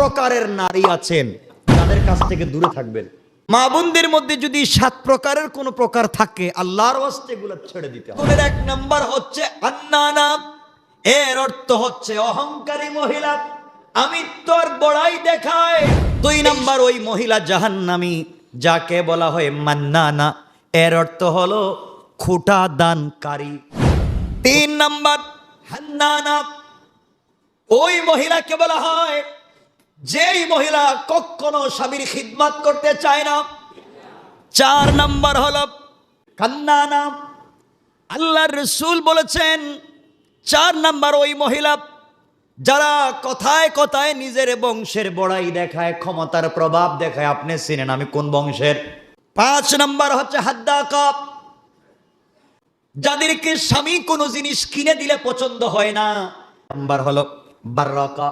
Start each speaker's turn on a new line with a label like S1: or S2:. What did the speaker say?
S1: প্রকারের নারী আছেন, তাদের কাছ থেকে দূরে থাকবেন। মা বোনদের মধ্যে যদি 7 প্রকারের কোন প্রকার থাকে, আল্লাহর ওয়াস্তে এগুলো ছেড়ে দিতে হবে। ওদের 1 নাম্বার হচ্ছে আন্নানা, এর অর্থ হচ্ছে অহংকারী মহিলা, আমি তোর বড়াই দেখায়। 2 নাম্বার ওই মহিলা জাহান্নামী, যাকে বলা হয় মান্নানা, এর অর্থ হলো খোটা দানকারী। 3 নাম্বার হান্নানা, ওই মহিলাকে বলা হয় যেই মহিলা কখনো স্বামীর খিদমত করতে চায় না। 4 নাম্বার হলো কান্নানা, আল্লাহর রাসূল বলেছেন 4 নাম্বার ওই মহিলা যারা কথায় কথায় নিজের বংশের বড়াই দেখায়, ক্ষমতার প্রভাব দেখায়। আপনি চিনেন আমি কোন বংশের। 5 নাম্বার হচ্ছে হাদ্দাকা, যাদেরকে স্বামী কোনো জিনিস কিনে দিলে পছন্দ হয় না। নাম্বার হলো বাররাকা,